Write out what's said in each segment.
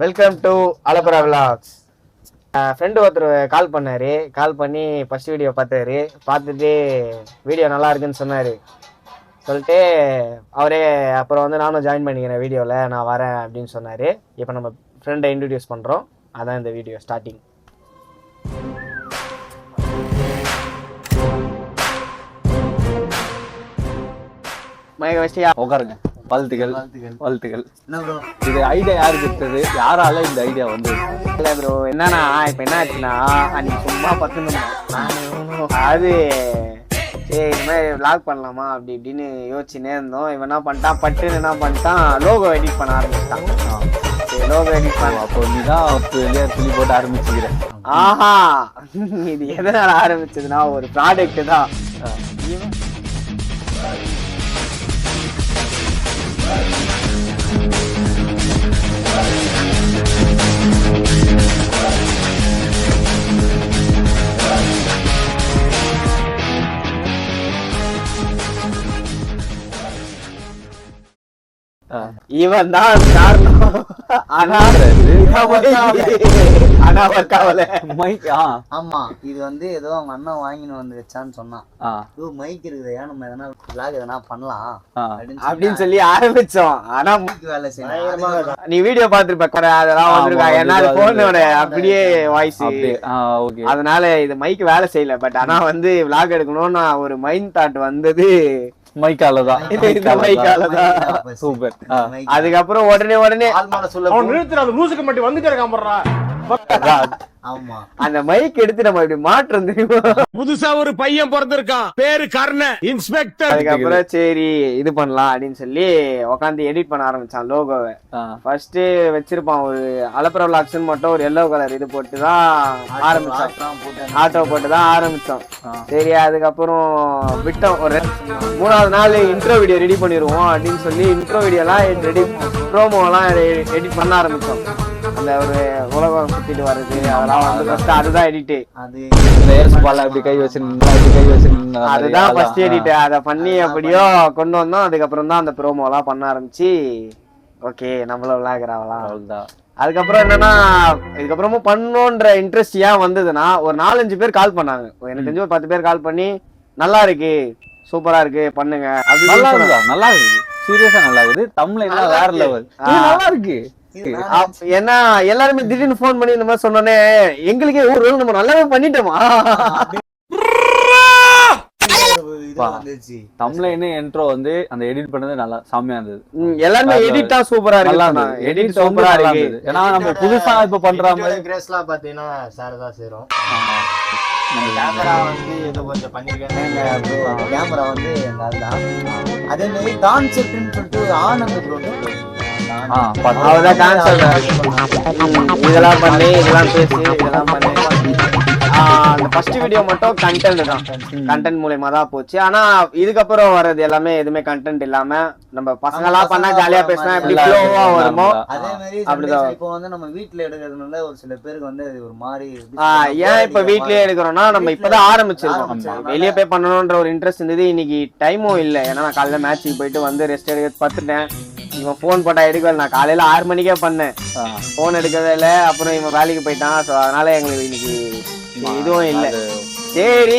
Welcome to Alappara vlogs. Friend ஒருத்தர் call பண்ணாரு. கால் பண்ணி ஃபர்ஸ்ட் வீடியோ பார்த்தாரு. பார்த்துட்டு வீடியோ நல்லா இருக்குன்னு சொன்னார். சொல்லிட்டு அவரே அப்புறம் வந்து நானும் ஜாயின் பண்ணிக்கிறேன் வீடியோவில், நான் வரேன் அப்படின்னு சொன்னார். இப்போ நம்ம ஃப்ரெண்டை இன்ட்ரடியூஸ் பண்ணுறோம். அதான் இந்த வீடியோ ஸ்டார்டிங். மயக்க வச்சியா உட்காருங்க. வாழ்த்துக்கள். இது ஐடியா யாரு கொடுத்தது? யாரால இந்த ஐடியா வந்து? இல்லை ப்ரோ, என்னன்னா இப்போ என்ன ஆச்சுன்னா, அன்னைக்கு சும்மா பார்த்துருந்தோம். அது சரி இந்த மாதிரி விளாக் பண்ணலாமா அப்படி இப்படின்னு யோசிச்சுனே இருந்தோம். இவன் என்ன பண்ணிட்டான், பட்டுன்னு என்ன பண்ணிட்டான், லோகோ எடிட் பண்ண ஆரம்பிச்சிட்டான். சரி லோகோ எடிட் பண்ண அப்போ நீ தான் துணி போட்டு ஆரம்பிச்சுக்கிறேன். ஆஹா, இது எதனால ஆரம்பிச்சதுன்னா ஒரு ப்ராடக்ட் தான். இவன் தான் காரணம். ஆனா ஆமா, இது வந்து ஏதோ அவங்க அண்ணன் வாங்கின்னு வந்து வச்சான்னு சொன்னான். மைக் இருக்குது, ஏன் நம்ம எதனா விளாக் எதனா பண்ணலாம் அப்படின்னு சொல்லி ஆரம்பிச்சோம். ஆனா வேலை செய்யணும். நீ வீடியோ பாத்துருப்ப, அதெல்லாம் வந்திருக்கா. ஏன்னா போனோட அப்படியே வாய்ஸ், அதனால இது மைக் வேலை செய்யல. பட் ஆனா வந்து விளாக் எடுக்கணும்னு நான் ஒரு மைண்ட் தாட் வந்தது மைக்காலதான். சூப்பர். அதுக்கப்புறம் உடனே லூசுக்கு மட்டும் வந்துட்டு ஆமா, அந்த மைக் எடுத்து நம்ம இப்படி மாற்றம் தெரியுமா. புதுசா ஒரு பையன் பிறந்திருக்கான், பேரு கர்ண இன்ஸ்பெக்டர். அதுக்கப்புறம் சரி இது பண்ணலாம் அப்படின்னு சொல்லி உட்காந்து எடிட் பண்ண ஆரம்பிச்சான் லோகோவை. ஃபர்ஸ்ட் வச்சிருப்பான் ஒரு அலப்பரா விலாக்ஸ்னு மட்டும் ஒரு எல்லோ கலர் இது போட்டுதான் ஆரம்பிச்சான். ஆட்டோ போட்டுதான் ஆரம்பிச்சோம். சரி அதுக்கப்புறம் விட்டோம். ஒரு 3வது நாள் இன்ட்ரோ வீடியோ ரெடி பண்ணிடுவோம் அப்படின்னு சொல்லி இன்ட்ரோ வீடியோ எல்லாம் ரெடி, ப்ரோமோ எல்லாம் எடிட் பண்ண ஆரம்பிச்சோம். அந்த ஒரு உலகம் சுத்திட்டு வர்றது அதெல்லாம் வந்து ஃபர்ஸ்ட் அதுதான் எடிட். அதுதான் ஃபர்ஸ்ட் எடிட். அதை பண்ணி அப்படியோ கொண்டு வந்தோம். அதுக்கப்புறம் தான் அந்த ப்ரோமோ எல்லாம் பண்ண ஆரம்பிச்சு ஓகே நம்மளும் விளையாடுறாங்களாம். அதுக்கப்புறம் என்னன்னா, இதுக்கப்புறமும் பண்ணோன்ற இன்ட்ரெஸ்ட் ஏன் வந்ததுன்னா, ஒரு 4-5 பேர் கால் பண்ணாங்க. எனக்கு தெரிஞ்சு ஒரு 10 பேர் கால் பண்ணி நல்லா இருக்கு, சூப்பரா இருக்கு, பண்ணுங்க. நல்லா இருக்கு, சீரியஸா நல்லா இருக்குது. தமிழ்ல வேற லெவல், நல்லா இருக்கு. ஏன்னா எல்லாருமே திடீர்னு போன் பண்ணி இந்த மாதிரி சொன்னோன்னே எங்களுக்கே ஒரு நம்ம நல்லாவே பண்ணிட்டோமா. தமிழ்ல இன்ட்ரோ வந்து அந்த எடிட் பண்ணது நல்லா செம்மையா இருந்தது. எல்லாருமே எடிட்டா சூப்பரா இருக்கு. எடிட் சூப்பரா இருக்கு. ஏன்னா நம்ம புதுசா இப்ப பண்ற மாதிரி கிரேஸ்லாம் பாத்தீங்கன்னா சார் தான் சேரும். கேமரா வந்து ஏதோ கொஞ்சம் பண்ணிருக்காங்க. கேமரா வந்து எங்க அதுதான். அதே மாதிரி கான்செப்ட்னு சொல்லிட்டு ஆனந்த் ப்ரோ அவதான் கான்செப்ட். இதெல்லாம் பண்ணி இதெல்லாம் பேசி இதெல்லாம் பண்ணி அந்த ஃபர்ஸ்ட் வீடியோ மட்டும் கண்டென்ட் தான். கண்டென்ட் மூலமா தான் போச்சு. ஆனா இதுக்கப்புறம் வர்றது எல்லாமே எதுவுமே கண்டென்ட் இல்லாம நம்ம பசங்க எல்லாம் பண்ணா ஜாலியா பேசினா எப்படி ஃப்ளோவா வருமோ அதே மாதிரி அப்படிதான். இப்போ வந்து நம்ம வீட்ல எடுக்கிறதுனால ஒரு சில பேருக்கு வந்து ஒரு மாதிரி ஏன் இப்ப வீட்லயே எடுக்கிறோம்னா நம்ம இப்பதான் ஆரம்பிச்சிருக்கோம். வெளியே போய் பண்ணணும்ன்ற ஒரு இன்ட்ரெஸ்ட் இருந்தது. இன்னைக்கு டைமும் இல்லை. ஏன்னா நான் காலையில மேட்சுக்கு போயிட்டு வந்து ரெஸ்ட் எடுக்க பத்துட்டேன். இவன் போன் போட்டா எடுக்கல. நான் காலையில 6 மணிக்கே பண்ணேன், போன் எடுக்கவே இல்லை. அப்புறம் இவன் வேலைக்கு போயிட்டான். ஸோ அதனால எங்களுக்கு இன்னைக்கு இதுவும் இல்லை. சரி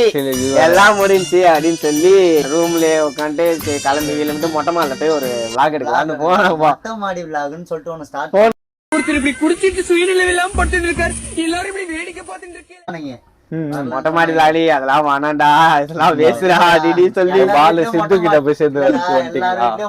எல்லாம் முடிஞ்சு அப்படின்னு சொல்லி ரூம்லயே உட்காந்துட்டு கிளம்பி கிளம்பிட்டு மொட்டை மாடில போய் ஒரு விளாக் எடுக்கலாம்னு போனோம். மொட்டை மாடி விளாக்னு சொல்லிட்டு ஒன்னு ஸ்டார்ட் குடிச்சிட்டு சுயநிலை எல்லாம் பட்டு இருக்காரு. எல்லாரும் இப்படி வேடிக்கை பார்த்துட்டு இருக்கீங்க. மொட்டை மாடி விளாடி அதெல்லாம் வேணாண்டா, இதெல்லாம் பேசுறா அப்படின்னு சொல்லி பாலு சித்து கிட்ட போய் சேர்ந்து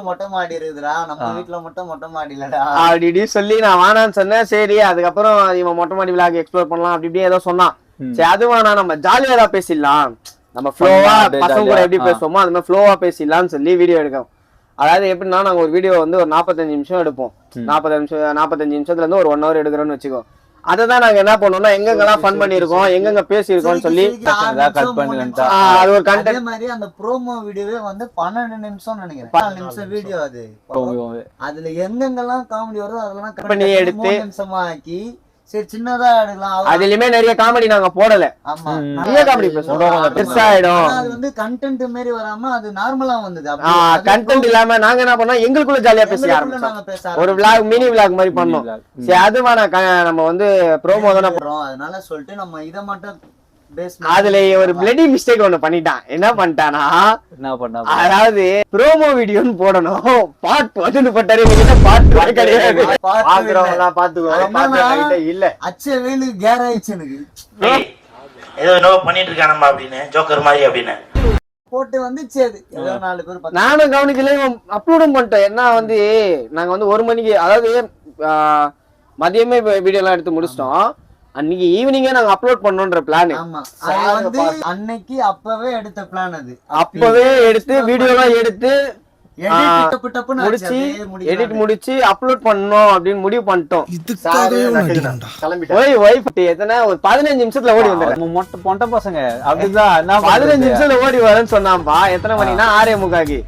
மொட்டை மாடி இருக்குதுடா, நம்ம வீட்டுல மட்டும் மொட்டை மாடி இல்லடா அப்படி சொல்லி நான் வேணான்னு சொன்னேன். சரி அதுக்கப்புறம் இவன் மொட்டை மாடி விளாக் எக்ஸ்ப்ளோர் பண்ணலாம் அப்படி இப்படி ஏதோ சொன்னான். சரி அது வேணா, நம்ம ஜாலியா தான் பேசிடலாம், நம்ம ஃப்ளோவா பசங்க கூட எப்படி பேசுவோமோ அது மாதிரி ஃப்ளோவா பேசிடலாம்னு சொல்லி வீடியோ எடுக்கும். அதாவது எப்படின்னா நாங்க ஒரு வீடியோ வந்து ஒரு 45 நிமிஷம் எடுப்போம். 45 நிமிஷத்துல இருந்து ஒரு 1 hour எடுக்கிறோம்னு வச்சுக்கோ. அததான் நாங்க என்ன பண்ணோம்னா எங்கெங்கெல்லாம் ஃபன் பண்ணிருக்கோம், எங்கெங்க பேசியிருக்கோம்னு சொல்லி அது ஒரு கண்டென்ட் மாதிரி. அந்த ப்ரோமோ வீடியோவே வந்து 12 நிமிஷம் நினைக்கிறேன், 4 நிமிஷம் வீடியோ. அது அதுல எங்கெங்கெல்லாம் காமெடி வருதோ அதெல்லாம் கட் பண்ணி எடுத்து 3 நிமிஷமா ஆக்கி சரி சின்னதா எடுக்கலாம். அதுலயுமே நிறைய காமெடி நாங்க போடல. ஆமா நிறைய காமெடி பேசுவோம், பெருசாயிடும். அது வந்து கண்டென்ட் மாதிரி வராம அது நார்மலா வந்தது. கண்டென்ட் இல்லாம நாங்க என்ன பண்ணோம், எங்களுக்குள்ள ஜாலியா பேச ஆரம்பிச்சோம். ஒரு விளாக், மினி விளாக் மாதிரி பண்ணோம். சரி அதுவா நம்ம வந்து ப்ரோமோ தானே பண்றோம், அதனால சொல்லிட்டு நம்ம இதை மட்டும் அதுல ஒரு பிளடி மிஸ்டேக் ஒண்ணு பண்ணிட்டான். என்ன பண்ணிட்டானா, அதாவது ப்ரோமோ வீடியோன்னு போடணும், பாட் 1 போட்டாரு. பாட் கிடையாது, இல்ல அச்ச வேலு கேர் ஆயிடுச்சு எனக்கு. ஏதோ பண்ணிட்டு இருக்கானம்மா அப்படின்னு, ஜோக்கர் மாதிரி அப்படின்னு போட்டு வந்துச்சு. அது ஏதோ 4 பேர் நானும் கவனிக்கல, அப்லோடும் பண்ணிட்டோம். என்ன வந்து நாங்க வந்து 1 மணிக்கு, அதாவது மதியமே வீடியோ எல்லாம் எடுத்து முடிச்சிட்டோம். அன்னைக்கு ஈவினிங்கே நாங்க அப்லோட் பண்ணோம்ன்ற பிளான். ஆமா அது வந்து அன்னைக்கு அப்பவே எடுத்த பிளான். அது அப்பவே எடுத்து வீடியோ எல்லாம் எடுத்து முடிச்சு எடிட் முடிச்சு அப்லோட் பண்ணோம் அப்படின்னு முடிவு பண்ணிட்டோம். எத்தனை ஒரு 15 நிமிஷத்துல ஓடி வந்துடுறேன். பொட்ட பசங்க அப்படிதான் 15 நிமிஷத்துல ஓடி வரேன்னு சொன்னாம்பா. எத்தனை மணினா 6:45.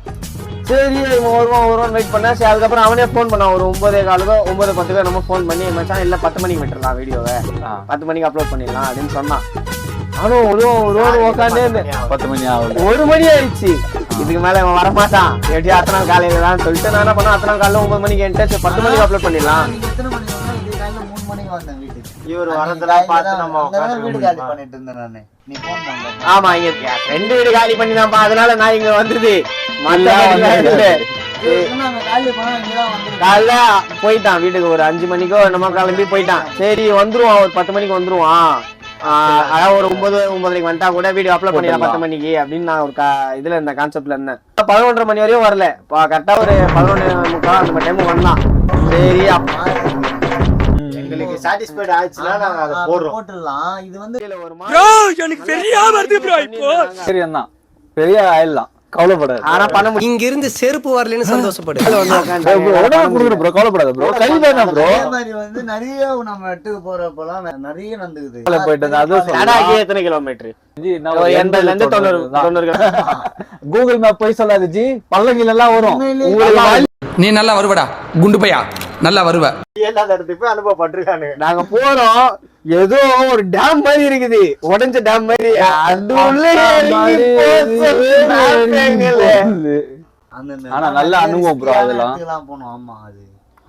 சரி வருவான் வெயிட் பண்ணா. சரி அதுக்கப்புறம் அவனே போன் பண்ணான் ஒரு 9:15 9:10 நம்ம போன் பண்ணி, மச்சான் இல்ல 10 மணிக்கு விட்டுறலாம் வீடியோவை, 10 மணிக்கு அப்லோட் பண்ணிடலாம் அப்படின்னு சொன்னான். ஆனா உட்காந்து 10 மணி ஆகும், 1 மணி ஆயிடுச்சு. இதுக்கு மேல அவன் வரமாட்டான், எப்படியும் அத்தனை நாள் காலையில தான் சொல்லிட்டு நான் என்ன பண்ணேன், அத்தனை நாள் காலையில 9 மணிக்கு என்கிட்ட 10 மணிக்கு அப்லோட் பண்ணிடலாம். எத்தனை மணிக்கு 3 மணிக்கு வந்தேன் வீட்டுக்கு. இவர் வரதெல்லாம் பார்த்து நம்ம வீடு காலி பண்ணிட்டு இருந்தேன் நானு. நீ போன் பண்ண. ஆமா, இங்க 2 வீடு காலி பண்ணிதான்ப்பா, அதனால நான் இங்க வந்தது. காலைல போயிட்டான் வீட்டுக்கு ஒரு 5 மணிக்கோ நம்ம கிளம்பி போயிட்டான். சரி வந்துருவான், ஒரு 10 மணிக்கு வந்துருவான். அதாவது ஒரு 9:30 வந்துட்டா கூட வீடியோ அப்லோட் பண்ணிடலாம் 10 மணிக்கு அப்படின்னு நான் ஒரு இதுல இருந்த கான்செப்ட்ல இருந்தேன். 11:30 மணி வரையும் வரல, கரெக்டா ஒரு 11:45 அந்த டைம் வந்தான். சரி எங்களுக்கு சாட்டிஸ்ஃபைட் ஆயிடுச்சுனா நாங்க அத போட்டுறலாம். இது வந்து எனக்கு பெரிய வருது ப்ரோ. இப்போ சரி அண்ணா பெரிய ஆயிடலாம், கவலைப்படாது. ஆனா பண்ண முடியும். இங்க இருந்து செருப்பு வரலன்னு சந்தோஷப்படு. கவலைப்படாது ப்ரோ, கை வேணா ப்ரோ. அதே மாதிரி வந்து நிறைய நம்ம இடத்துக்கு போறப்பலாம் நிறைய நடந்துக்குது. போயிட்டு அது எத்தனை கிலோமீட்டர்? 80 ல இருந்து 90 கூகுள் மேப் போய் சொல்லாது ஜி, பள்ளங்கில எல்லாம் வரும். நீ நல்லா வருவடா குண்டு பையா, நல்லா வருவ. எல்லா இடத்துக்கு போய் அனுபவப்பட்டிருக்கானு. நாங்க போறோம், ஏதோ ஒரு டேம் மாதிரி இருக்குது, உடைஞ்ச டேம் மாதிரி. ஆனா நல்ல அனுபவம் ப்ரோ, அதெல்லாம் போனோம். ஆமா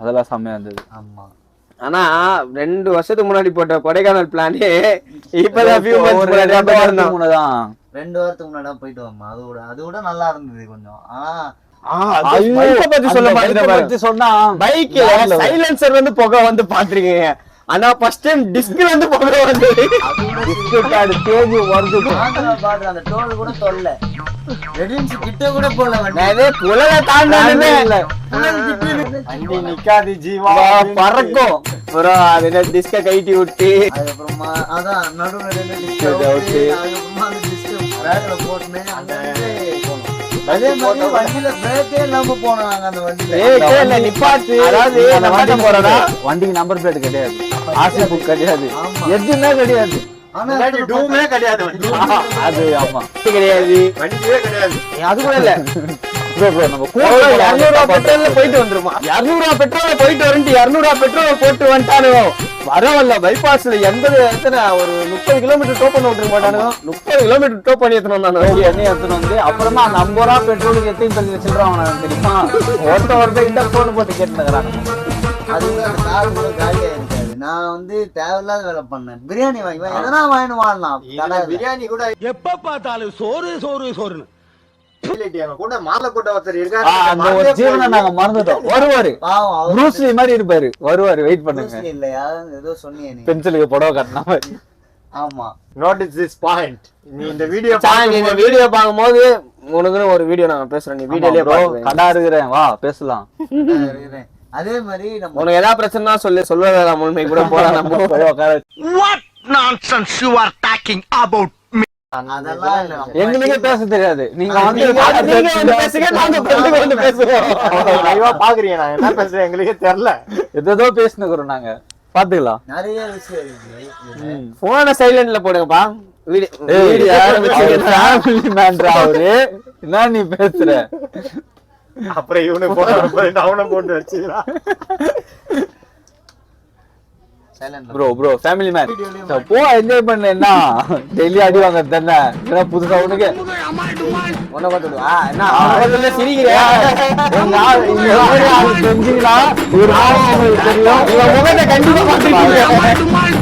அதெல்லாம் செம்மையா இருந்தது. ஆமா ஆனா 2 வருஷத்துக்கு முன்னாடி போட்ட கொடைக்கானல் பிளானே இப்பதான் 2 வாரத்துக்கு முன்னாடி போயிட்டு வந்தோம். அது கூட நல்லா இருந்தது கொஞ்சம். சொன்னா பைக்ல சைலன்சர் வந்து புகை வந்து பாத்துருக்கீங்க, ஆனா ஃபர்ஸ்ட் டைம் டிஸ்க் வந்து புகை வந்து அந்த டோல் கூட தொல்ல கிட்ட கூட போல புலல தாண்டானே நிக்காது ஜீவா பறக்கும். அப்புறம் அது டிஸ்க கைட்டி விட்டு அதுக்கப்புறமா அதான் நடுவுல அதே மாதிரி வண்டியில பிரேக்கே இல்லாம போனோம் நாங்க. அந்த வண்டியில நிப்பாட்டு, அதாவது வண்டிக்கு நம்பர் பிளேட் கிடையாது, ஆர்சி புக் கிடையாது, எதுவுமே கிடையாது. அது ஆமா கிடையாது, வண்டியே கிடையாது. அது கூட இல்ல, நம்ம 200 பெட்ரோல்ல போயிட்டு வந்துருமா, 200 பெட்ரோல போயிட்டு வரட்டு 200 பெட்ரோல் போட்டு வந்துட்டானோ வரவல்ல. பைபாஸ்ல 80 எத்தனை ஒரு 30 கிலோமீட்டர் டோ பண்ண விட்டுருக்க மாட்டானுங்க. 30 கிலோமீட்டர் டோ பண்ணி எத்தனை வந்து அப்புறமா அந்த 50 ரூபா பெட்ரோலுக்கு எத்தனை சொல்லி சில்லறாங்க தெரியுமா? ஒருத்த போன் போட்டு கேட்டுக்கிறாங்க. அது கார் கூட காலியா இருக்காது. நான் வந்து தேவையில்லாத வேலை பண்ணேன். பிரியாணி வாங்கி எதனா வாங்கிட்டு வாழலாம். பிரியாணி கூட எப்ப பார்த்தாலும் சோறு சோறு சோறுன்னு கூட மாலை போட்ட ஒருத்தர் இருக்காரு. அந்த ஒரு ஜீவனை நாங்க மறந்துட்டோம். வருவாரு, ப்ரூஸ்லி மாதிரி இருப்பாரு, வருவாரு, வெயிட் பண்ணுங்க. இல்லையா ஏதோ சொன்னீங்க நீ, பென்சிலுக்கு புடவை கட்டின மாதிரி. ஆமா நோட்டீஸ் திஸ் பாயிண்ட். நீ இந்த வீடியோ பாக்கும்போது உனக்குன்னு ஒரு வீடியோ நாங்க பேசுறோம். நீ வீடியோலயே கடா இருக்கிறேன், வா பேசலாம். அதே மாதிரி நம்ம உனக்கு ஏதாவது பிரச்சனை சொல்லுவதா முழுமை கூட போலாம். நம்ம What nonsense you are talking about? எங்களுக்கே பேச தெரியாது, நீங்க வந்து பாக்குறீங்க நான் என்ன பேசுறேன் எங்களுக்கே தெரியல. ஏதோ பேசினுக்கிறோம் நாங்க, பாத்துக்கலாம். நிறைய விஷயம் இருக்கு. போன சைலண்ட்ல போடுங்கப்பா. அவரு என்ன நீ பேசுற? அப்புறம் இவனு போட்டு அவனை போட்டு வச்சுக்கலாம். சைலண்ட் ப்ரோ ஃபேமிலி மேன் போ என்ஜாய் பண்ண என்ன டெய்லி அடி வாங்க தானே ஏன்னா புதுசா உனக்கு ஒன்ன பார்த்துடுவா என்ன அவன் சிரிக்கிறேன் தெரியும் முகத்தை கண்டிப்பா பார்த்துட்டு